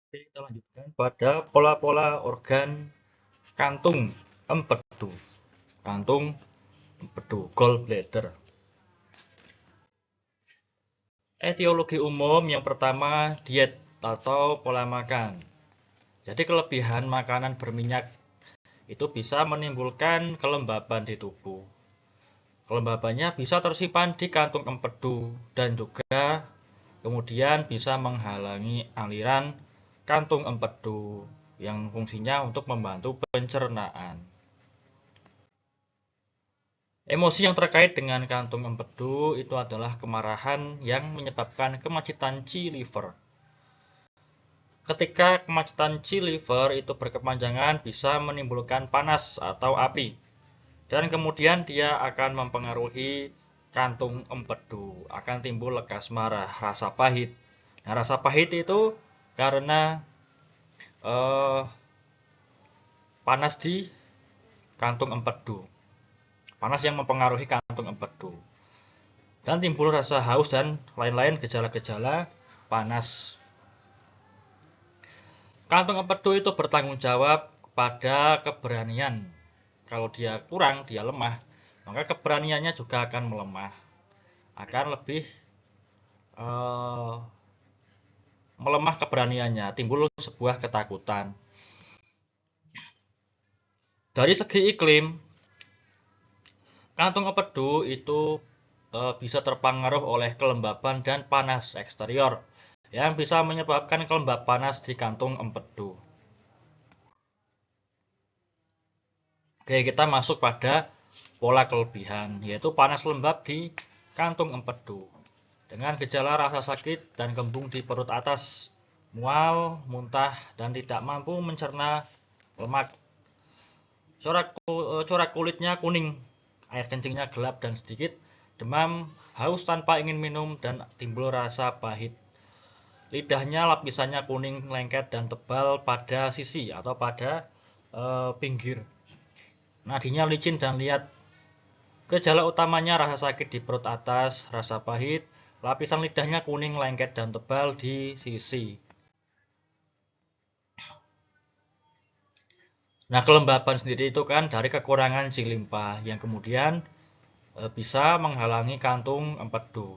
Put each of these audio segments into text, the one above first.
Oke, kita lanjutkan pada pola-pola organ kantung empedu. Kantung empedu, gallbladder. Etiologi umum yang pertama diet atau pola makan. Jadi kelebihan makanan berminyak itu bisa menimbulkan kelembaban di tubuh. Kelembabannya bisa tersimpan di kantung empedu dan juga kemudian bisa menghalangi aliran kantung empedu yang fungsinya untuk membantu pencernaan. Emosi yang terkait dengan kantung empedu itu adalah kemarahan yang menyebabkan kemacetan Chi liver. Ketika kemacetan Chi liver itu berkepanjangan bisa menimbulkan panas atau api. Dan kemudian dia akan mempengaruhi kantung empedu, akan timbul lekas marah, rasa pahit. Nah, rasa pahit itu karena eh, panas di kantung empedu. Panas yang mempengaruhi kantung empedu. Dan timbul rasa haus dan lain-lain gejala-gejala panas. Kantung empedu itu bertanggung jawab pada keberanian. Kalau dia kurang, dia lemah, maka keberaniannya juga akan melemah. Akan lebih eh, melemah keberaniannya, timbul sebuah ketakutan. Dari segi iklim, kantung empedu itu bisa terpengaruh oleh kelembaban dan panas eksterior yang bisa menyebabkan kelembapan panas di kantung empedu. Oke, kita masuk pada pola kelebihan, yaitu panas lembab di kantung empedu. Dengan gejala rasa sakit dan kembung di perut atas, mual, muntah, dan tidak mampu mencerna lemak. Corak kulitnya kuning, air kencingnya gelap dan sedikit, demam, haus tanpa ingin minum, dan timbul rasa pahit. Lidahnya lapisannya kuning, lengket, dan tebal pada sisi atau pada pinggir. Nadinya licin dan liat. Gejala utamanya rasa sakit di perut atas, rasa pahit, lapisan lidahnya kuning, lengket, dan tebal di sisi. Nah, kelembaban sendiri itu kan dari kekurangan si limpa yang kemudian bisa menghalangi kantung empedu.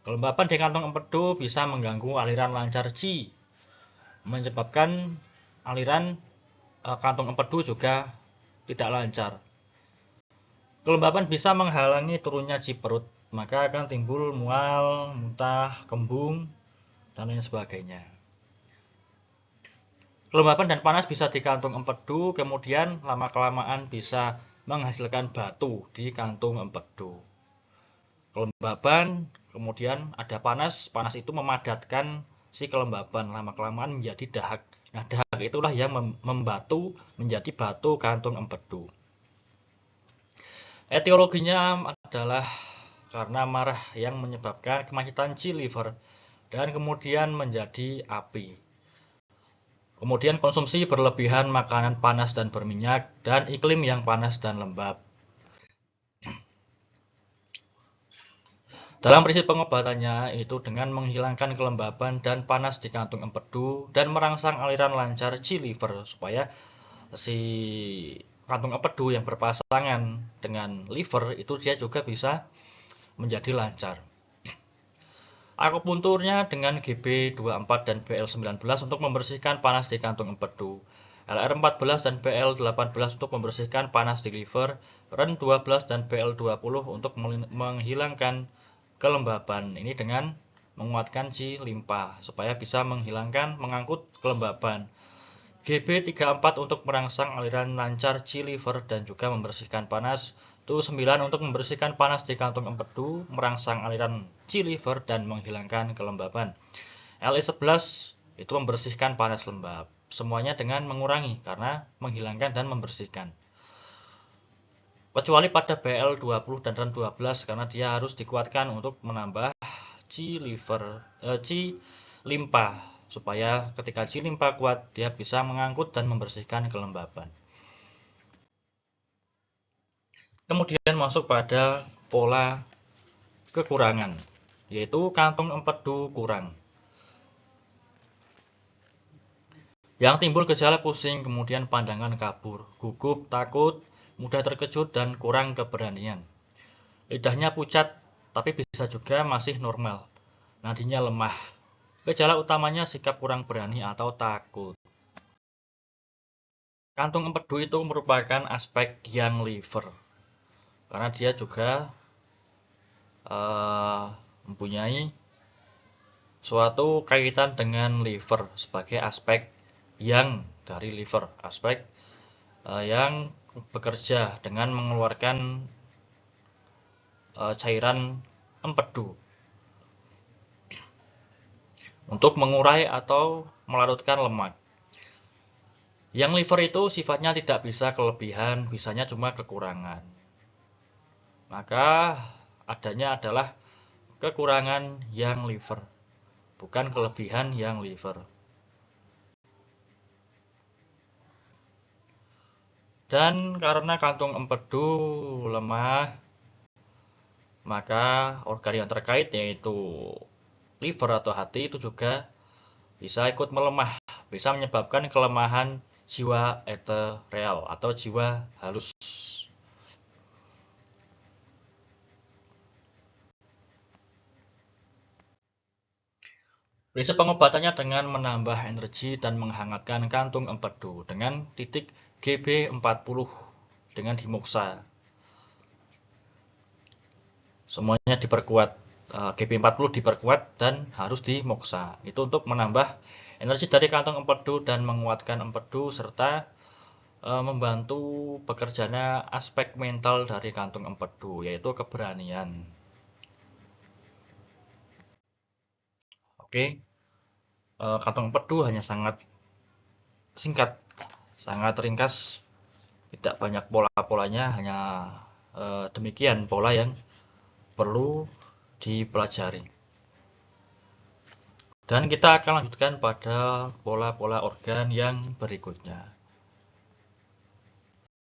Kelembapan di kantung empedu bisa mengganggu aliran lancar Qi, menyebabkan aliran kantung empedu juga tidak lancar. Kelembapan bisa menghalangi turunnya Qi perut, maka akan timbul mual, muntah, kembung, dan lain sebagainya. Kelembapan dan panas bisa di kantung empedu, kemudian lama-kelamaan bisa menghasilkan batu di kantung empedu. Kelembaban, kemudian ada panas, panas itu memadatkan si kelembaban, lama-kelamaan menjadi dahak. Nah, dahak itulah yang membatu menjadi batu kantung empedu. Etiologinya adalah karena marah yang menyebabkan kemacetan Chi liver dan kemudian menjadi api. Kemudian konsumsi berlebihan makanan panas dan berminyak dan iklim yang panas dan lembab. Dalam prinsip pengobatannya itu dengan menghilangkan kelembaban dan panas di kantung empedu dan merangsang aliran lancar Chi liver supaya si kantung empedu yang berpasangan dengan liver itu dia juga bisa menjadi lancar. Akupunturnya dengan GB24 dan BL19 untuk membersihkan panas di kantung empedu. LR14 dan BL18 untuk membersihkan panas di liver, REN12 dan BL20 untuk menghilangkan kelembaban. Ini dengan menguatkan si limpa supaya bisa mengangkut kelembaban. GB34 untuk merangsang aliran lancar Chi liver dan juga membersihkan panas. Tu9 untuk membersihkan panas di kantung empedu, merangsang aliran Chi liver dan menghilangkan kelembaban. Li11 itu membersihkan panas lembab. Semuanya dengan mengurangi karena menghilangkan dan membersihkan. Kecuali pada BL20 dan REN12 karena dia harus dikuatkan untuk menambah Chi limpa supaya ketika Chi limpa kuat dia bisa mengangkut dan membersihkan kelembaban. Kemudian masuk pada pola kekurangan, yaitu kantung empedu kurang. Yang timbul gejala pusing, kemudian pandangan kabur, gugup, takut, mudah terkejut, dan kurang keberanian. Lidahnya pucat, tapi bisa juga masih normal. Nadinya lemah. Gejala utamanya sikap kurang berani atau takut. Kantung empedu itu merupakan aspek yang liver, karena dia juga mempunyai suatu kaitan dengan liver sebagai aspek yang dari liver, aspek yang bekerja dengan mengeluarkan cairan empedu untuk mengurai atau melarutkan lemak. Yang liver itu sifatnya tidak bisa kelebihan, bisanya cuma kekurangan. Maka adanya adalah kekurangan yang liver, bukan kelebihan yang liver. Dan karena kantung empedu lemah, maka organ yang terkait yaitu liver atau hati itu juga bisa ikut melemah, bisa menyebabkan kelemahan jiwa etereal atau jiwa halus. Prinsip pengobatannya dengan menambah energi dan menghangatkan kantung empedu dengan titik Gb40 dengan dimoksa. Semuanya diperkuat, Gb40 diperkuat dan harus dimoksa. Itu untuk menambah energi dari kantung empedu dan menguatkan empedu serta membantu bekerjanya aspek mental dari kantung empedu, yaitu keberanian. Oke, kantung empedu hanya sangat singkat, sangat ringkas, tidak banyak pola-polanya, hanya demikian pola yang perlu dipelajari. Dan kita akan lanjutkan pada pola-pola organ yang berikutnya.